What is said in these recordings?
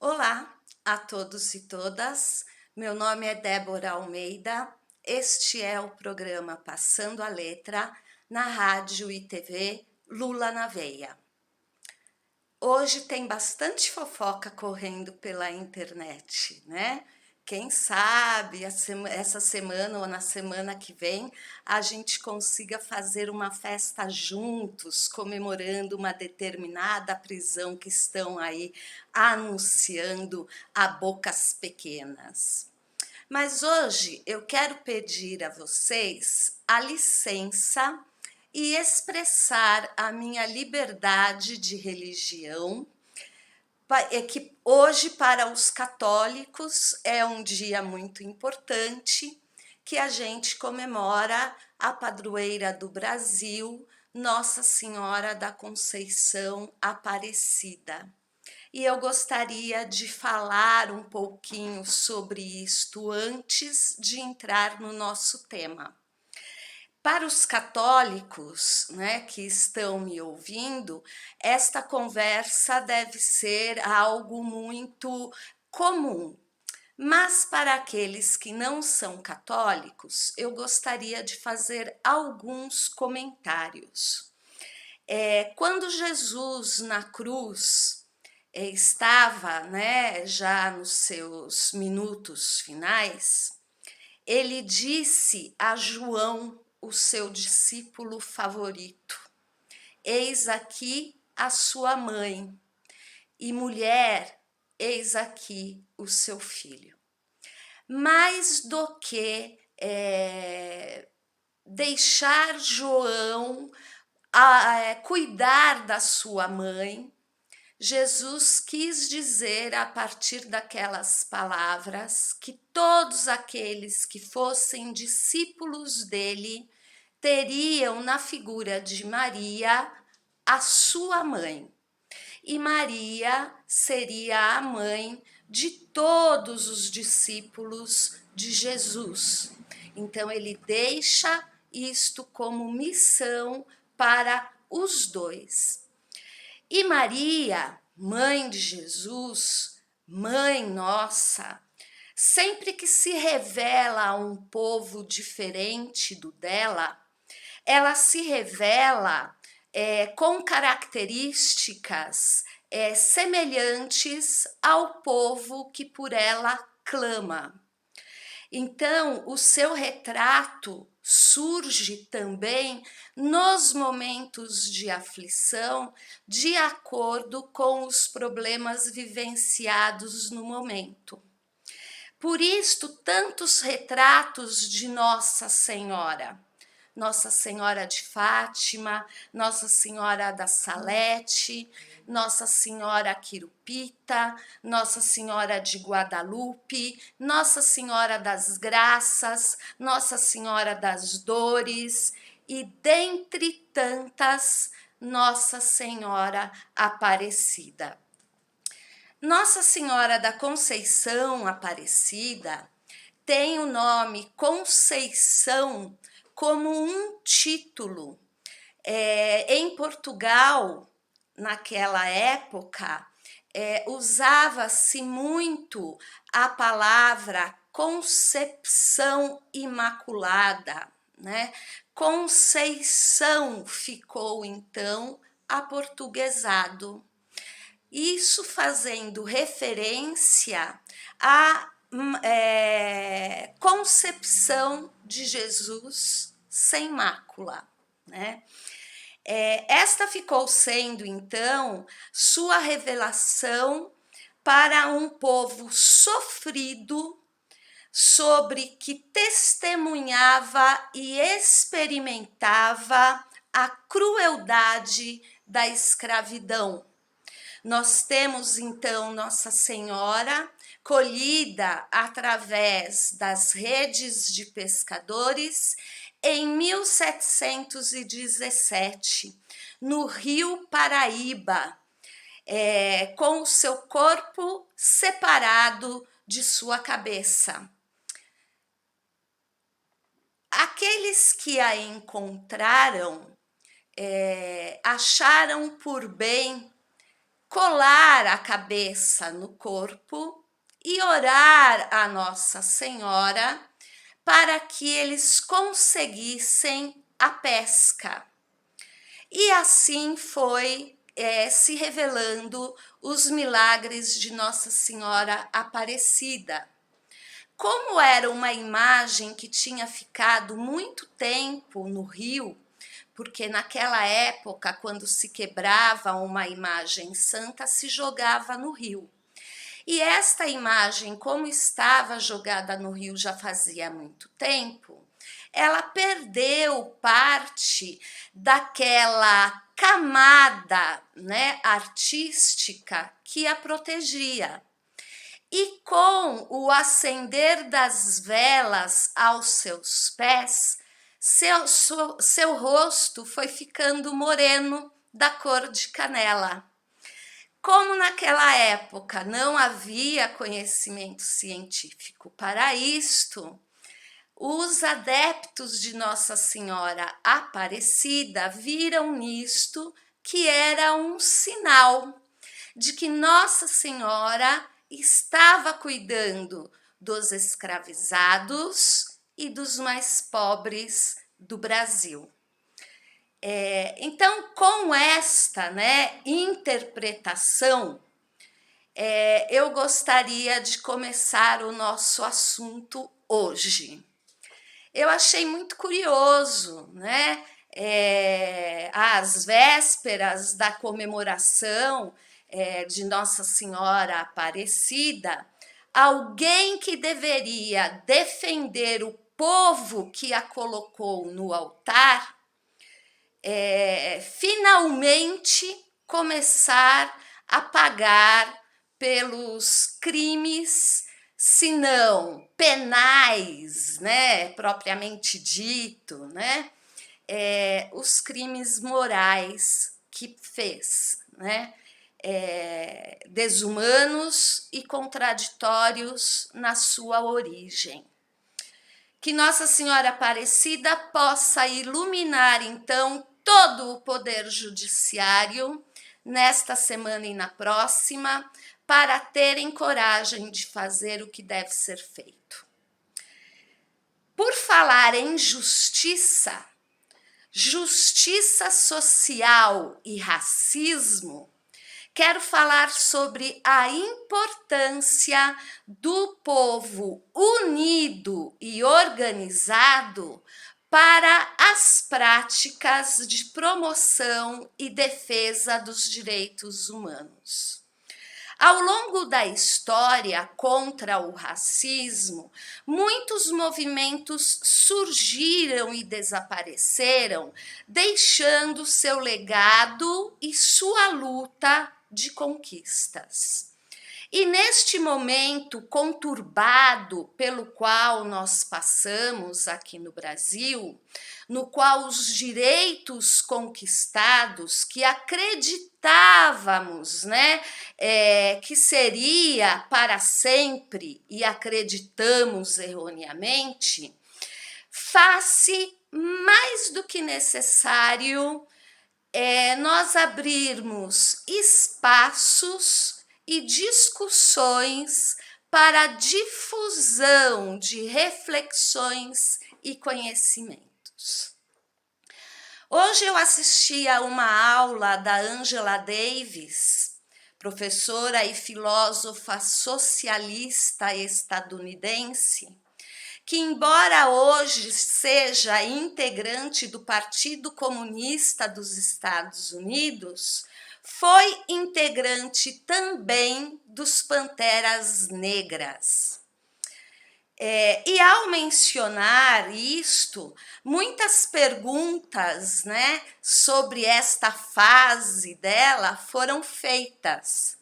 Olá a todos e todas, meu nome é Débora Almeida, este é o programa Passando a Letra na Rádio e TV Lula na Veia. Hoje tem bastante fofoca correndo pela internet, né? Quem sabe essa semana ou na semana que vem a gente consiga fazer uma festa juntos, comemorando uma determinada prisão que estão aí anunciando a bocas pequenas. Mas hoje eu quero pedir a vocês a licença e expressar a minha liberdade de religião, é que hoje para os católicos é um dia muito importante, que a gente comemora a padroeira do Brasil, Nossa Senhora da Conceição Aparecida. E eu gostaria de falar um pouquinho sobre isto antes de entrar no nosso tema. Para os católicos, né, que estão me ouvindo, esta conversa deve ser algo muito comum. Mas para aqueles que não são católicos, eu gostaria de fazer alguns comentários. Quando Jesus na cruz estava, né, já nos seus minutos finais, ele disse a João, o seu discípulo favorito: eis aqui a sua mãe, e mulher, eis aqui o seu filho. Mais do que deixar João cuidar da sua mãe, Jesus quis dizer, a partir daquelas palavras, que todos aqueles que fossem discípulos dele teriam na figura de Maria a sua mãe. E Maria seria a mãe de todos os discípulos de Jesus. Então ele deixa isto como missão para os dois. E Maria, mãe de Jesus, mãe nossa, sempre que se revela a um povo diferente do dela, ela se revela com características semelhantes ao povo que por ela clama. Então, o seu retrato surge também nos momentos de aflição, de acordo com os problemas vivenciados no momento. Por isto, tantos retratos de Nossa Senhora. Nossa Senhora de Fátima, Nossa Senhora da Salete, Nossa Senhora Quirupita, Nossa Senhora de Guadalupe, Nossa Senhora das Graças, Nossa Senhora das Dores e, dentre tantas, Nossa Senhora Aparecida. Nossa Senhora da Conceição Aparecida tem o nome Conceição como um título. Em Portugal, naquela época, usava-se muito a palavra Concepção Imaculada, né? Conceição ficou então aportuguesado. Isso fazendo referência à concepção de Jesus sem mácula, né? Esta ficou sendo, então, sua revelação para um povo sofrido, sobre que testemunhava e experimentava a crueldade da escravidão. Nós temos, então, Nossa Senhora colhida através das redes de pescadores em 1717, no Rio Paraíba, com o seu corpo separado de sua cabeça. Aqueles que a encontraram acharam por bem colar a cabeça no corpo e orar a Nossa Senhora para que eles conseguissem a pesca. E assim foi se revelando os milagres de Nossa Senhora Aparecida. Como era uma imagem que tinha ficado muito tempo no rio, porque naquela época, quando se quebrava uma imagem santa, se jogava no rio. E esta imagem, como estava jogada no rio já fazia muito tempo, ela perdeu parte daquela camada, né, artística que a protegia. E com o acender das velas aos seus pés, seu rosto foi ficando moreno da cor de canela. Como naquela época não havia conhecimento científico para isto, os adeptos de Nossa Senhora Aparecida viram nisto que era um sinal de que Nossa Senhora estava cuidando dos escravizados e dos mais pobres do Brasil. Então, com esta, né, interpretação, eu gostaria de começar o nosso assunto hoje. Eu achei muito curioso, né? Às vésperas da comemoração de Nossa Senhora Aparecida, alguém que deveria defender o povo que a colocou no altar, finalmente começar a pagar pelos crimes, se não penais, né, propriamente dito, né, os crimes morais que fez, né, desumanos e contraditórios na sua origem. Que Nossa Senhora Aparecida possa iluminar, então, todo o poder judiciário nesta semana e na próxima, para terem coragem de fazer o que deve ser feito. Por falar em justiça, justiça social e racismo, quero falar sobre a importância do povo unido e organizado para as práticas de promoção e defesa dos direitos humanos. Ao longo da história contra o racismo, muitos movimentos surgiram e desapareceram, deixando seu legado e sua luta de conquistas. E neste momento conturbado pelo qual nós passamos aqui no Brasil, no qual os direitos conquistados que acreditávamos, né, que seria para sempre e acreditamos erroneamente, faz-se mais do que necessário nós abrirmos espaços e discussões para a difusão de reflexões e conhecimentos. Hoje eu assisti a uma aula da Angela Davis, professora e filósofa socialista estadunidense, que embora hoje seja integrante do Partido Comunista dos Estados Unidos, foi integrante também dos Panteras Negras. E ao mencionar isto, muitas perguntas, né, sobre esta fase dela foram feitas.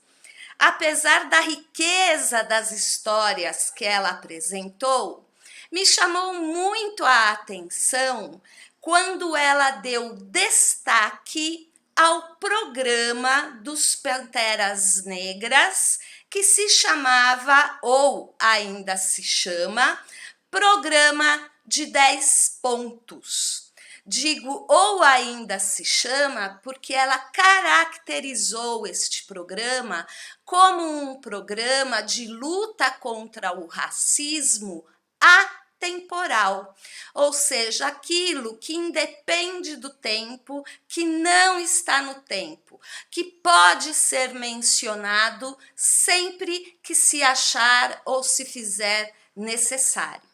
Apesar da riqueza das histórias que ela apresentou, me chamou muito a atenção quando ela deu destaque ao programa dos Panteras Negras, que se chamava, ou ainda se chama, Programa de 10 Pontos. Digo ou ainda se chama porque ela caracterizou este programa como um programa de luta contra o racismo atemporal, ou seja, aquilo que independe do tempo, que não está no tempo, que pode ser mencionado sempre que se achar ou se fizer necessário.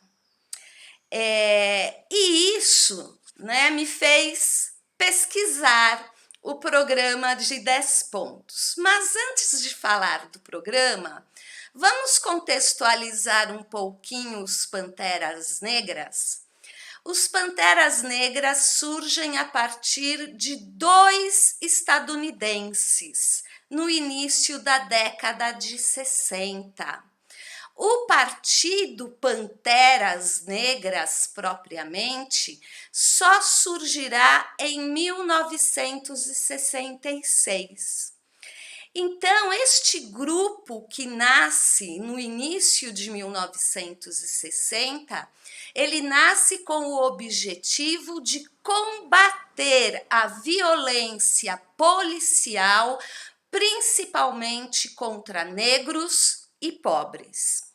E isso, né, me fez pesquisar o programa de 10 pontos. Mas antes de falar do programa, vamos contextualizar um pouquinho os Panteras Negras? Os Panteras Negras surgem a partir de 2 estadunidenses, no início da década de 60. O partido Panteras Negras, propriamente, só surgirá em 1966. Então, este grupo que nasce no início de 1960, ele nasce com o objetivo de combater a violência policial, principalmente contra negros e pobres.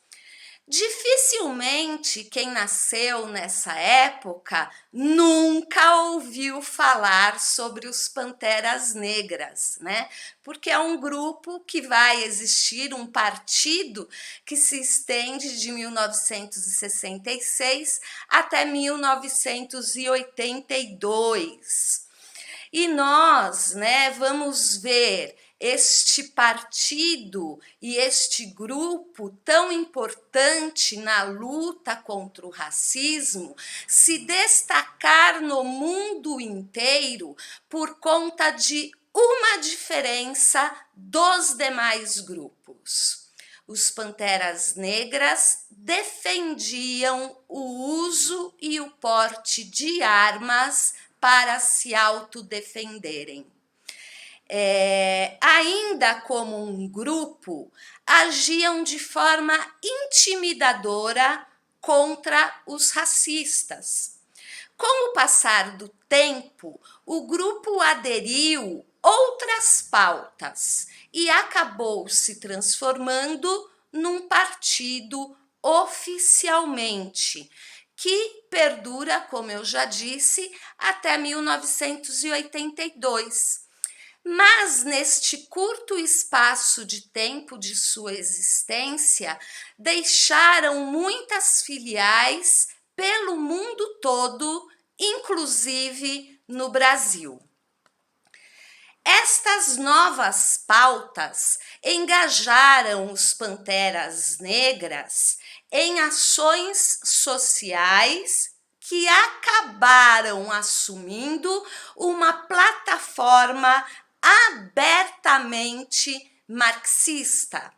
Dificilmente quem nasceu nessa época nunca ouviu falar sobre os Panteras Negras, né? Porque é um grupo que vai existir, um partido que se estende de 1966 até 1982. E nós, né, vamos ver este partido e este grupo tão importante na luta contra o racismo se destacar no mundo inteiro por conta de uma diferença dos demais grupos. Os Panteras Negras defendiam o uso e o porte de armas para se autodefenderem. Ainda como um grupo, agiam de forma intimidadora contra os racistas. Com o passar do tempo, o grupo aderiu outras pautas e acabou se transformando num partido oficialmente, que perdura, como eu já disse, até 1982. Mas neste curto espaço de tempo de sua existência, deixaram muitas filiais pelo mundo todo, inclusive no Brasil. Estas novas pautas engajaram os Panteras Negras em ações sociais que acabaram assumindo uma plataforma abertamente marxista.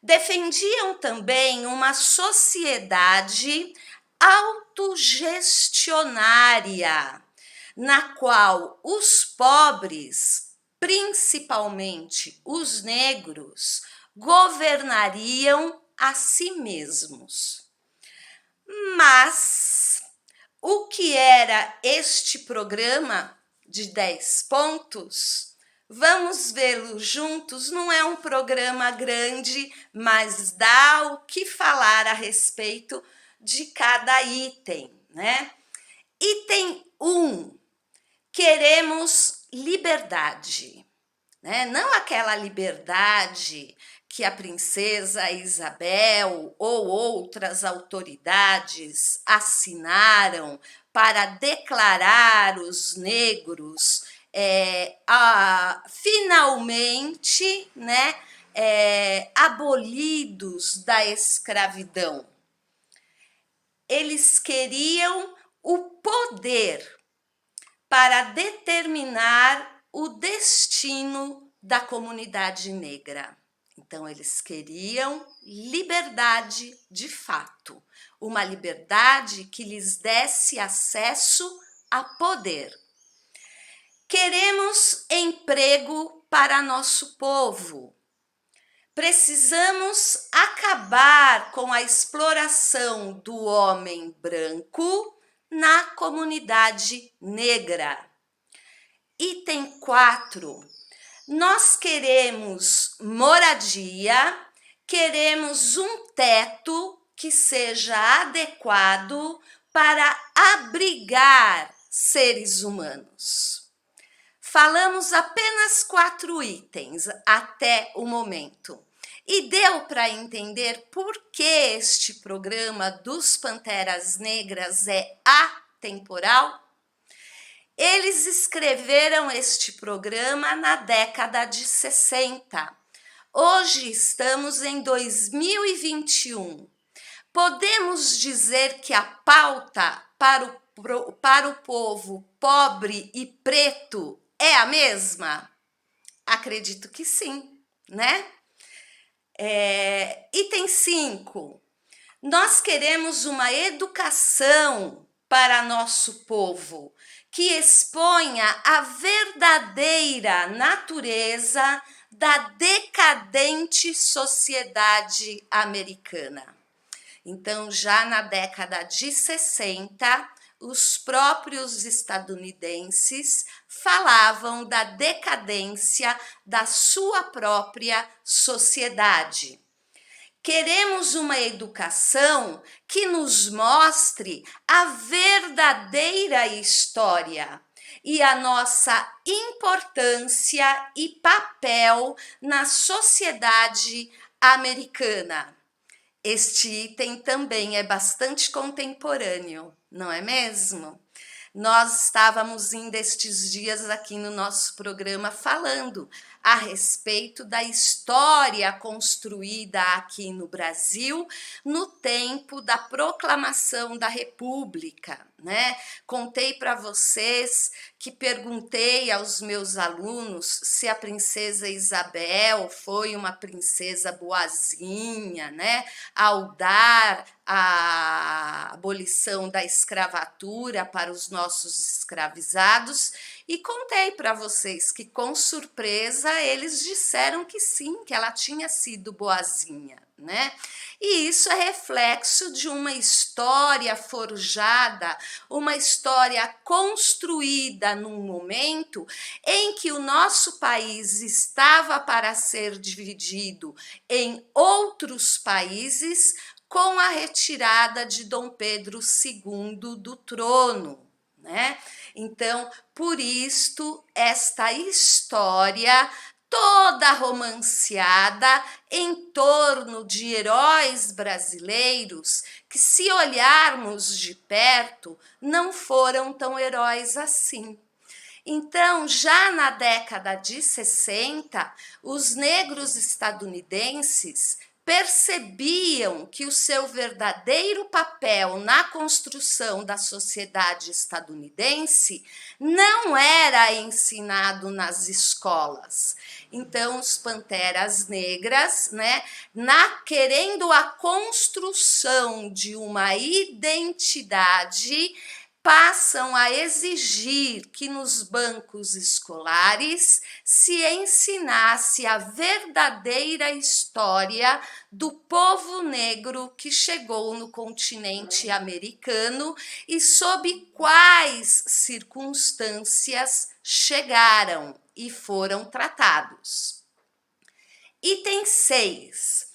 Defendiam também uma sociedade autogestionária, na qual os pobres, principalmente os negros, governariam a si mesmos. Mas o que era este programa de 10 pontos? Vamos vê-lo juntos. Não é um programa grande, mas dá o que falar a respeito de cada item, né? Item 1. Queremos liberdade, né? Não aquela liberdade que a princesa Isabel ou outras autoridades assinaram para declarar os negros finalmente, né, abolidos da escravidão. Eles queriam o poder para determinar o destino da comunidade negra. Então, eles queriam liberdade de fato, uma liberdade que lhes desse acesso a poder. Queremos emprego para nosso povo. Precisamos acabar com a exploração do homem branco na comunidade negra. Item 4. Nós queremos moradia, queremos um teto que seja adequado para abrigar seres humanos. Falamos apenas 4 itens até o momento. E deu para entender por que este programa dos Panteras Negras é atemporal? Eles escreveram este programa na década de 60. Hoje estamos em 2021. Podemos dizer que a pauta para o povo pobre e preto é a mesma? Acredito que sim, né? Item 5. Nós queremos uma educação para nosso povo que exponha a verdadeira natureza da decadente sociedade americana. Então, já na década de 60, os próprios estadunidenses falavam da decadência da sua própria sociedade. Queremos uma educação que nos mostre a verdadeira história e a nossa importância e papel na sociedade americana. Este item também é bastante contemporâneo, não é mesmo? Nós estávamos ainda estes dias aqui no nosso programa falando a respeito da história construída aqui no Brasil no tempo da proclamação da República, né? Contei para vocês que perguntei aos meus alunos se a princesa Isabel foi uma princesa boazinha, né? Ao dar a abolição da escravatura para os nossos escravizados, e contei para vocês que, com surpresa, eles disseram que sim, que ela tinha sido boazinha, né? E isso é reflexo de uma história forjada, uma história construída num momento em que o nosso país estava para ser dividido em outros países, com a retirada de Dom Pedro II do trono, né? Então, por isto, esta história toda romanceada em torno de heróis brasileiros que, se olharmos de perto, não foram tão heróis assim. Então, já na década de 60, os negros estadunidenses percebiam que o seu verdadeiro papel na construção da sociedade estadunidense não era ensinado nas escolas. Então, os Panteras Negras, né, querendo a construção de uma identidade, passam a exigir que nos bancos escolares se ensinasse a verdadeira história do povo negro que chegou no continente americano e sob quais circunstâncias chegaram e foram tratados. Item 6.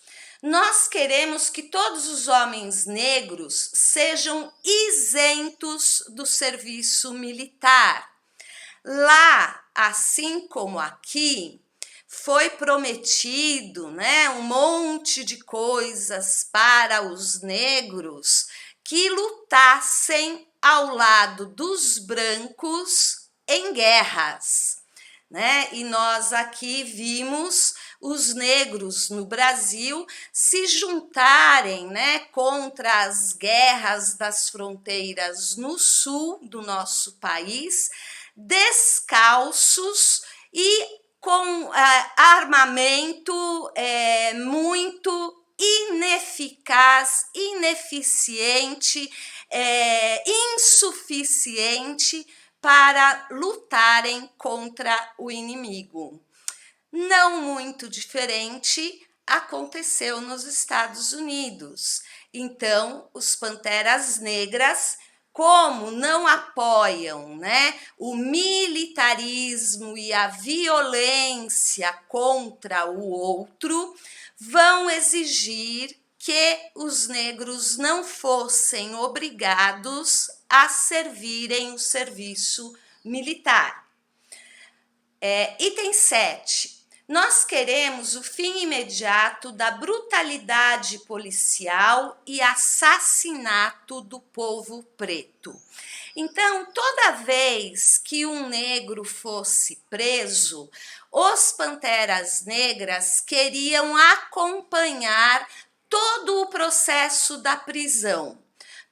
Nós queremos que todos os homens negros sejam isentos do serviço militar. Lá, assim como aqui, foi prometido, né, um monte de coisas para os negros que lutassem ao lado dos brancos em guerras, né? E nós aqui vimos os negros no Brasil se juntarem, né, contra as guerras das fronteiras no sul do nosso país, descalços e com armamento muito ineficaz, ineficiente, insuficiente para lutarem contra o inimigo. Não muito diferente aconteceu nos Estados Unidos. Então, os Panteras Negras como não apoiam, né, o militarismo e a violência contra o outro, vão exigir que os negros não fossem obrigados a servirem o serviço militar. Item 7. Nós queremos o fim imediato da brutalidade policial e assassinato do povo preto. Então, toda vez que um negro fosse preso, os Panteras Negras queriam acompanhar todo o processo da prisão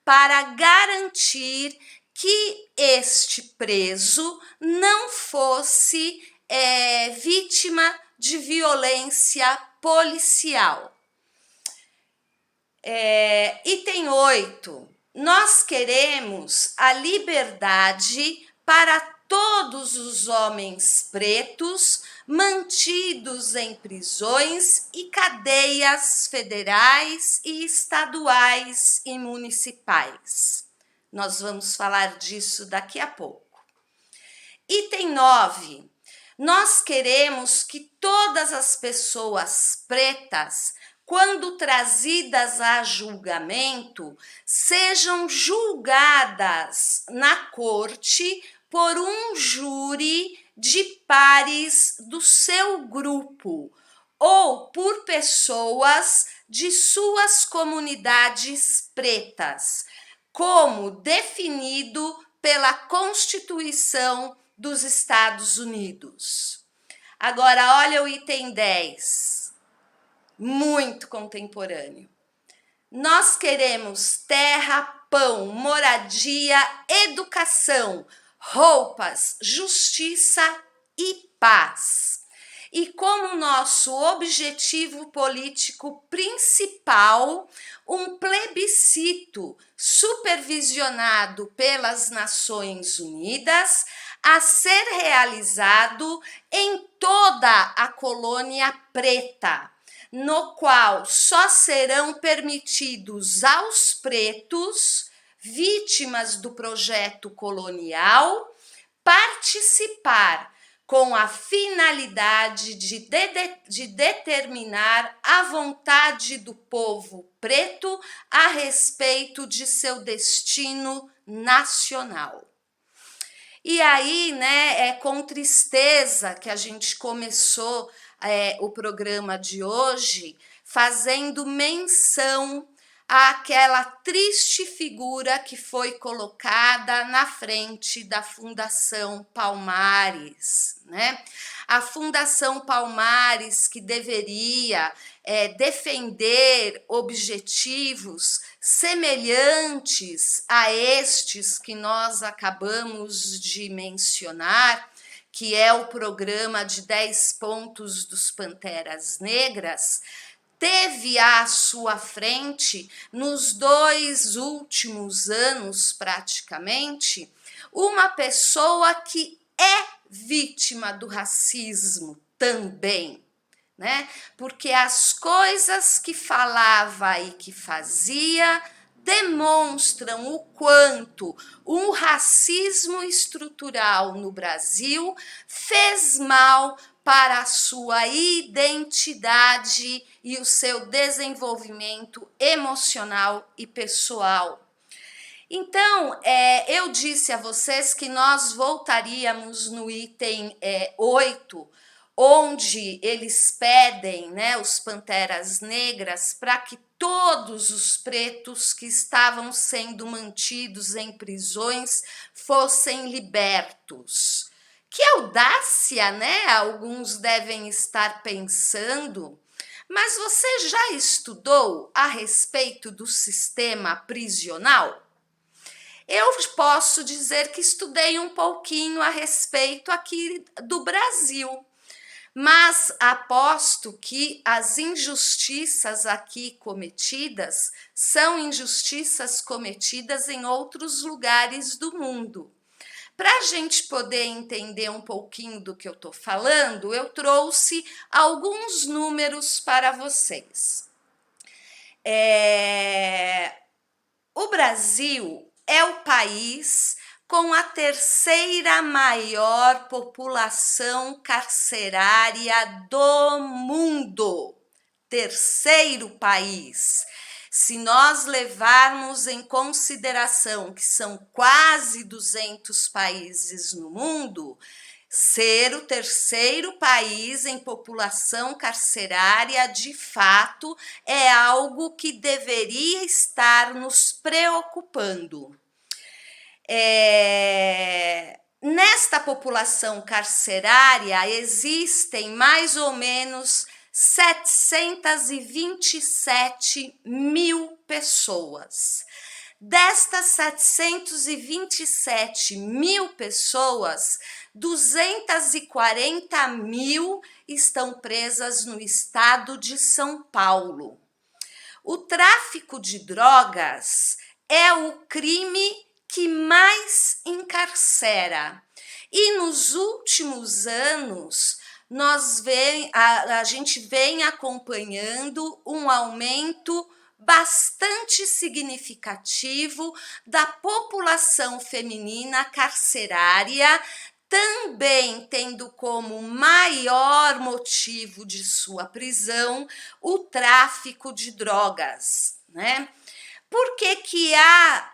para garantir que este preso não fosse vítima de violência policial. Item 8. Nós queremos a liberdade para todos os homens pretos mantidos em prisões e cadeias federais e estaduais e municipais. Nós vamos falar disso daqui a pouco. Item 9. Nós queremos que todas as pessoas pretas, quando trazidas a julgamento, sejam julgadas na corte por um júri de pares do seu grupo ou por pessoas de suas comunidades pretas, como definido pela Constituição dos Estados Unidos. Agora, olha o item 10, muito contemporâneo. Nós queremos terra, pão, moradia, educação, roupas, justiça e paz. E como nosso objetivo político principal, um plebiscito supervisionado pelas Nações Unidas a ser realizado em toda a colônia preta, no qual só serão permitidos aos pretos, vítimas do projeto colonial, participar com a finalidade de determinar a vontade do povo preto a respeito de seu destino nacional. E aí, né, é com tristeza que a gente começou o programa de hoje fazendo menção àquela triste figura que foi colocada na frente da Fundação Palmares, né? A Fundação Palmares, que deveria defender objetivos semelhantes a estes que nós acabamos de mencionar, que é o programa de 10 pontos dos Panteras Negras, teve à sua frente, nos 2 últimos anos praticamente, uma pessoa que é vítima do racismo também, né? Porque as coisas que falava e que fazia demonstram o quanto o racismo estrutural no Brasil fez mal para a sua identidade e o seu desenvolvimento emocional e pessoal. Então, eu disse a vocês que nós voltaríamos no item 8, onde eles pedem, né, os Panteras Negras, para que todos os pretos que estavam sendo mantidos em prisões fossem libertos. Que audácia, né? Alguns devem estar pensando. Mas você já estudou a respeito do sistema prisional? Eu posso dizer que estudei um pouquinho a respeito aqui do Brasil, mas aposto que as injustiças aqui cometidas são injustiças cometidas em outros lugares do mundo. Para a gente poder entender um pouquinho do que eu estou falando, eu trouxe alguns números para vocês. O Brasil é o país com a terceira maior população carcerária do mundo. Terceiro país. Se nós levarmos em consideração que são quase 200 países no mundo, ser o terceiro país em população carcerária, de fato, é algo que deveria estar nos preocupando. Nesta população carcerária existem mais ou menos 727 mil pessoas. Destas 727 mil pessoas, 240 mil estão presas no estado de São Paulo. O tráfico de drogas é o crime que mais encarcera. E nos últimos anos, a gente vem acompanhando um aumento bastante significativo da população feminina carcerária, também tendo como maior motivo de sua prisão o tráfico de drogas, né? Por que há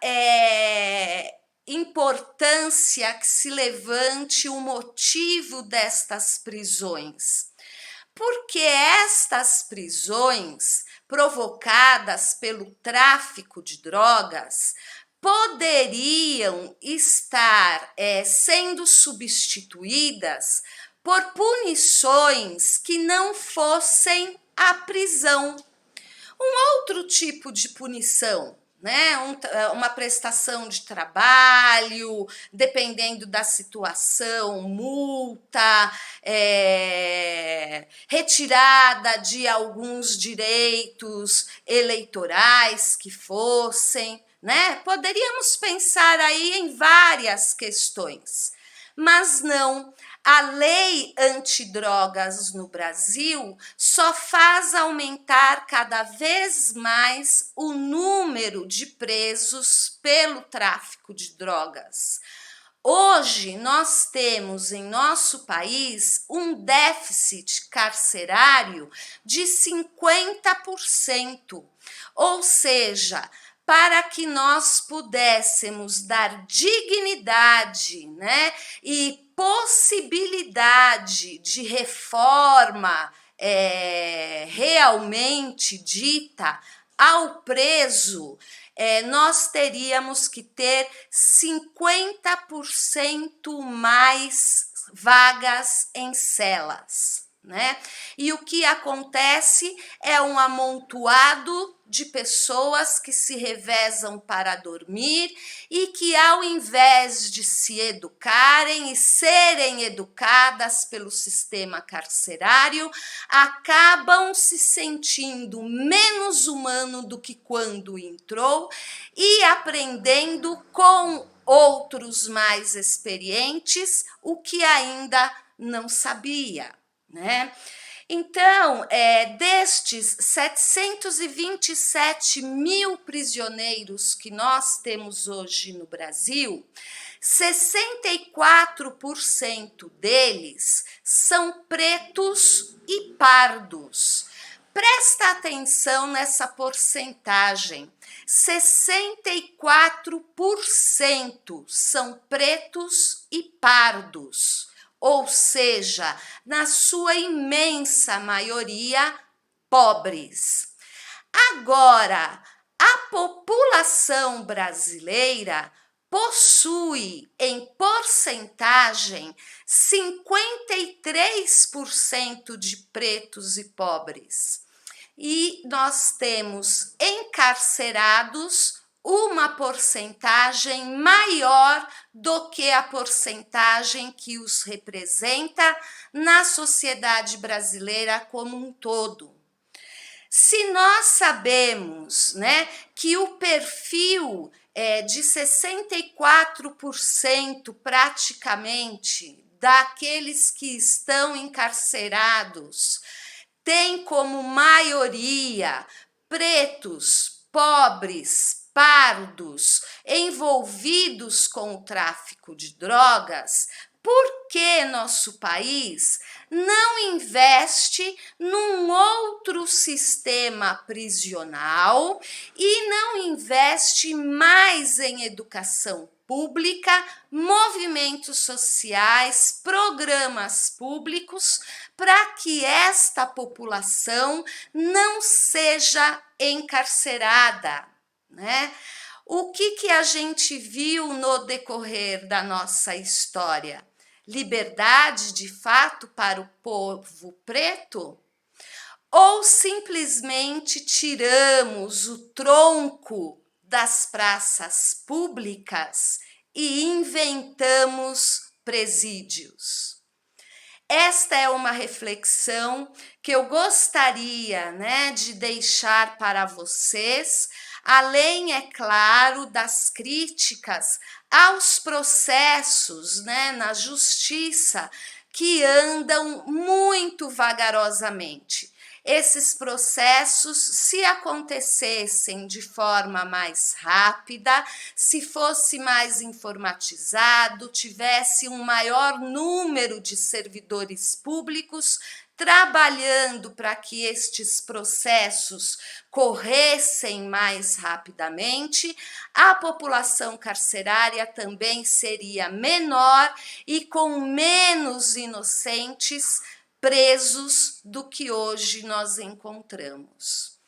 importância que se levante o motivo destas prisões? Porque estas prisões provocadas pelo tráfico de drogas poderiam estar sendo substituídas por punições que não fossem a prisão. Um outro tipo de punição, né? Uma prestação de trabalho, dependendo da situação, multa, retirada de alguns direitos eleitorais que fossem, né? Poderíamos pensar aí em várias questões, mas não. A lei antidrogas no Brasil só faz aumentar cada vez mais o número de presos pelo tráfico de drogas. Hoje, nós temos em nosso país um déficit carcerário de 50%, ou seja, para que nós pudéssemos dar dignidade, né, e possibilidade de reforma realmente dita ao preso, nós teríamos que ter 50% mais vagas em celas, né? E o que acontece é um amontoado de pessoas que se revezam para dormir e que, ao invés de se educarem e serem educadas pelo sistema carcerário, acabam se sentindo menos humano do que quando entrou e aprendendo com outros mais experientes o que ainda não sabia, né? Então, destes 727 mil prisioneiros que nós temos hoje no Brasil, 64% deles são pretos e pardos. Presta atenção nessa porcentagem. 64% são pretos e pardos. Ou seja, na sua imensa maioria, pobres. Agora, a população brasileira possui, em porcentagem, 53% de pretos e pobres. E nós temos encarcerados uma porcentagem maior do que a porcentagem que os representa na sociedade brasileira como um todo. Se nós sabemos, né, que o perfil de 64% praticamente daqueles que estão encarcerados tem como maioria pretos, pobres, pardos envolvidos com o tráfico de drogas, por que nosso país não investe num outro sistema prisional e não investe mais em educação pública, movimentos sociais, programas públicos, para que esta população não seja encarcerada, né? O que a gente viu no decorrer da nossa história? Liberdade de fato para o povo preto? Ou simplesmente tiramos o tronco das praças públicas e inventamos presídios? Esta é uma reflexão que eu gostaria, né, de deixar para vocês, além, é claro, das críticas aos processos, né, na justiça, que andam muito vagarosamente. Esses processos, se acontecessem de forma mais rápida, se fosse mais informatizado, tivesse um maior número de servidores públicos trabalhando para que estes processos corressem mais rapidamente, a população carcerária também seria menor e com menos inocentes presos do que hoje nós encontramos.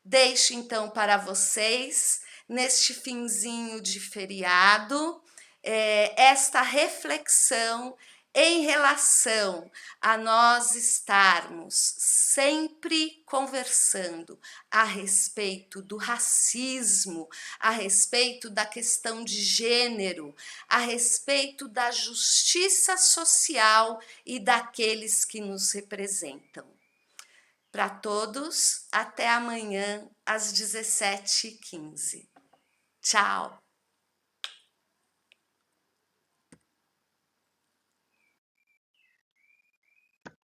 Deixo então para vocês, neste finzinho de feriado, esta reflexão em relação a nós estarmos sempre conversando a respeito do racismo, a respeito da questão de gênero, a respeito da justiça social e daqueles que nos representam. Para todos, até amanhã às 17h15. Tchau!